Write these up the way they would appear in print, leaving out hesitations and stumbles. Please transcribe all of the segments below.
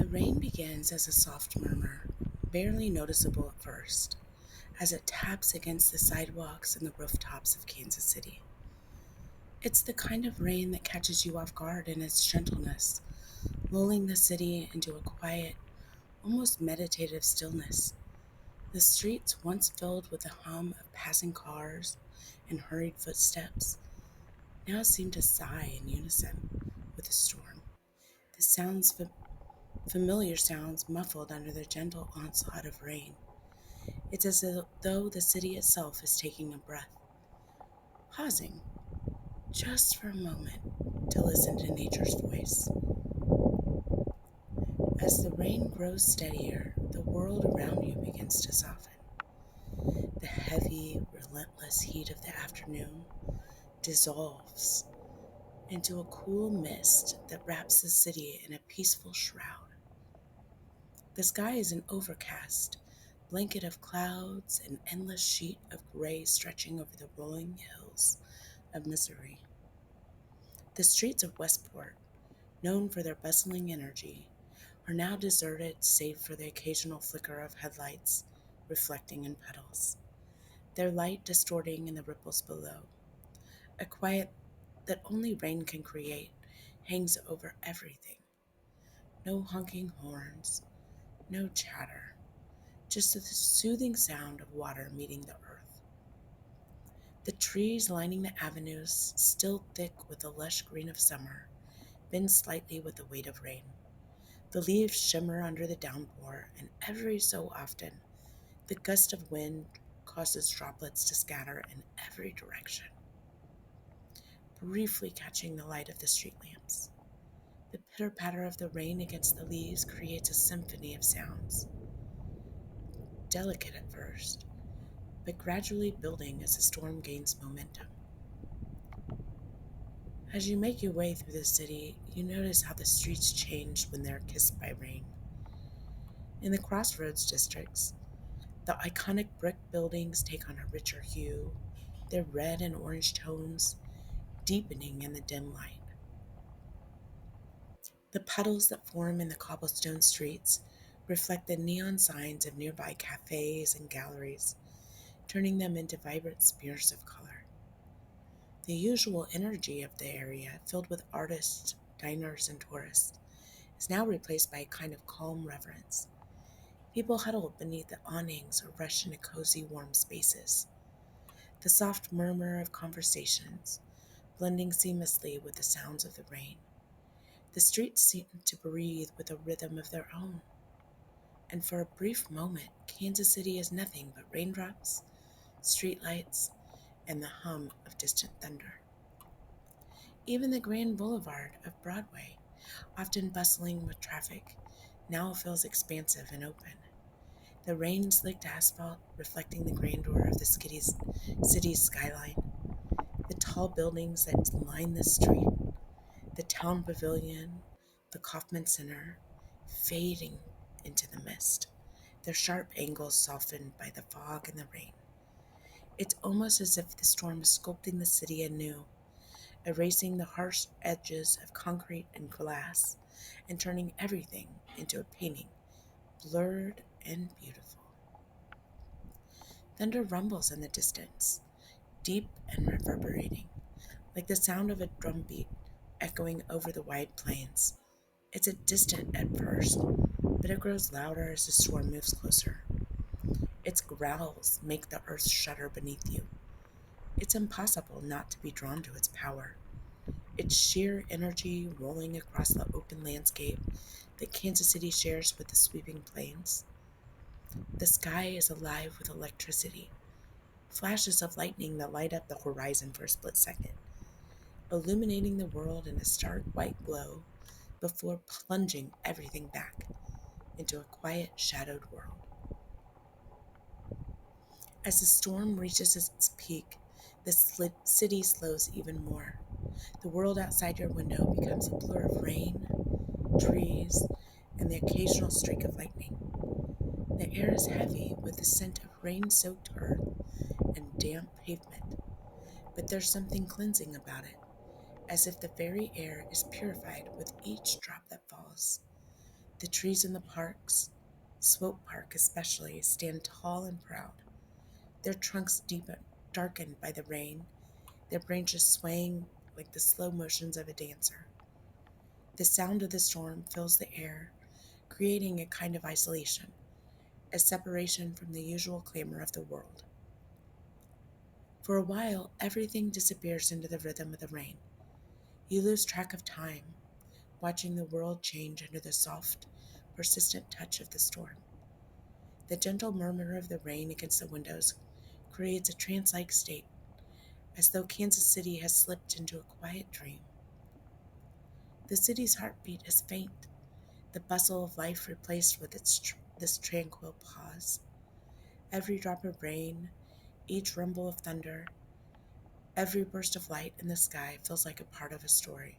The rain begins as a soft murmur, barely noticeable at first, as it taps against the sidewalks and the rooftops of Kansas City. It's the kind of rain that catches you off guard in its gentleness, lulling the city into a quiet, almost meditative stillness. The streets, once filled with the hum of passing cars and hurried footsteps, now seem to sigh in unison with the storm. The familiar sounds muffled under the gentle onslaught of rain. It's as though the city itself is taking a breath, pausing just for a moment to listen to nature's voice. As the rain grows steadier, the world around you begins to soften. The heavy, relentless heat of the afternoon dissolves into a cool mist that wraps the city in a peaceful shroud. The sky is an overcast blanket of clouds, an endless sheet of gray stretching over the rolling hills of Missouri. The streets of Westport, known for their bustling energy, are now deserted save for the occasional flicker of headlights reflecting in puddles, their light distorting in the ripples below. A quiet that only rain can create hangs over everything. No honking horns, no chatter, just the soothing sound of water meeting the earth. The trees lining the avenues, still thick with the lush green of summer, bend slightly with the weight of rain. The leaves shimmer under the downpour, and every so often, the gust of wind causes droplets to scatter in every direction, briefly catching the light of the street lamps. The pitter-patter of the rain against the leaves creates a symphony of sounds, delicate at first, but gradually building as the storm gains momentum. As you make your way through the city, you notice how the streets change when they're kissed by rain. In the crossroads districts, the iconic brick buildings take on a richer hue, their red and orange tones deepening in the dim light. The puddles that form in the cobblestone streets reflect the neon signs of nearby cafes and galleries, turning them into vibrant smears of color. The usual energy of the area, filled with artists, diners, and tourists, is now replaced by a kind of calm reverence. People huddle beneath the awnings or rush into cozy, warm spaces. The soft murmur of conversations, blending seamlessly with the sounds of the rain. The streets seem to breathe with a rhythm of their own. And for a brief moment, Kansas City is nothing but raindrops, streetlights, and the hum of distant thunder. Even the grand boulevard of Broadway, often bustling with traffic, now feels expansive and open. The rain-slicked asphalt reflecting the grandeur of the city's skyline, the tall buildings that line the street, the town pavilion, the Kaufman Center, fading into the mist, their sharp angles softened by the fog and the rain. It's almost as if the storm is sculpting the city anew, erasing the harsh edges of concrete and glass, and turning everything into a painting, blurred and beautiful. Thunder rumbles in the distance, deep and reverberating, like the sound of a drumbeat echoing over the wide plains. It's a distant at first, but it grows louder as the storm moves closer. Its growls make the earth shudder beneath you. It's impossible not to be drawn to its power. Its sheer energy rolling across the open landscape that Kansas City shares with the sweeping plains. The sky is alive with electricity, flashes of lightning that light up the horizon for a split second, illuminating the world in a stark white glow before plunging everything back into a quiet, shadowed world. As the storm reaches its peak, the city slows even more. The world outside your window becomes a blur of rain, trees, and the occasional streak of lightning. The air is heavy with the scent of rain-soaked earth and damp pavement, but there's something cleansing about it, as if the very air is purified with each drop that falls. The trees in the parks, Swope Park especially, stand tall and proud, their trunks darkened by the rain, their branches swaying like the slow motions of a dancer. The sound of the storm fills the air, creating a kind of isolation, a separation from the usual clamor of the world. For a while, everything disappears into the rhythm of the rain. You lose track of time, watching the world change under the soft, persistent touch of the storm. The gentle murmur of the rain against the windows creates a trance-like state, as though Kansas City has slipped into a quiet dream. The city's heartbeat is faint, the bustle of life replaced with this tranquil pause. Every drop of rain, each rumble of thunder, every burst of light in the sky feels like a part of a story,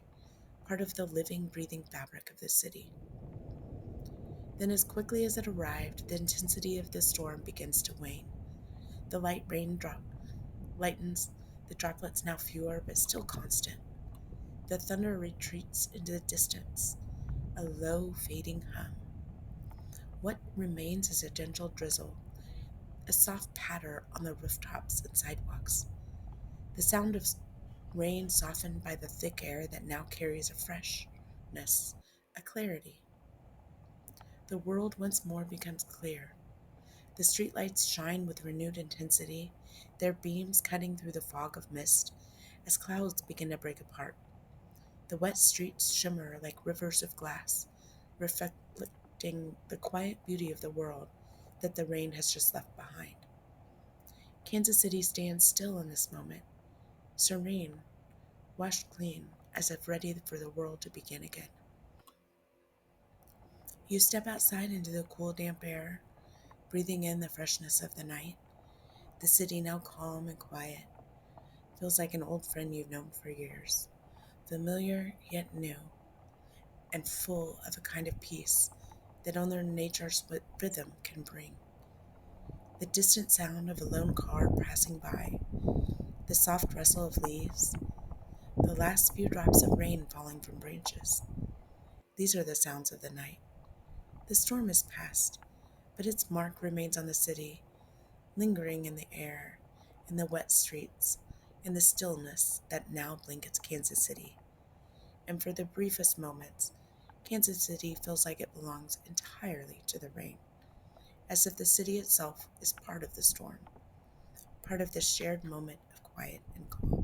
part of the living, breathing fabric of the city. Then, as quickly as it arrived, the intensity of the storm begins to wane. The light raindrop lightens, the droplets now fewer but still constant. The thunder retreats into the distance, a low, fading hum. What remains is a gentle drizzle, a soft patter on the rooftops and sidewalks. The sound of rain softened by the thick air that now carries a freshness, a clarity. The world once more becomes clear. The streetlights shine with renewed intensity, their beams cutting through the fog of mist as clouds begin to break apart. The wet streets shimmer like rivers of glass, reflecting the quiet beauty of the world that the rain has just left behind. Kansas City stands still in this moment, serene, washed clean, as if ready for the world to begin again. You step outside into the cool, damp air, breathing in the freshness of the night. The city, now calm and quiet, feels like an old friend you've known for years, familiar yet new, and full of a kind of peace that only nature's rhythm can bring. The distant sound of a lone car passing by, the soft rustle of leaves, the last few drops of rain falling from branches. These are the sounds of the night. The storm is past, but its mark remains on the city, lingering in the air, in the wet streets, in the stillness that now blankets Kansas City. And for the briefest moments, Kansas City feels like it belongs entirely to the rain, as if the city itself is part of the storm, part of this shared moment of quiet and calm.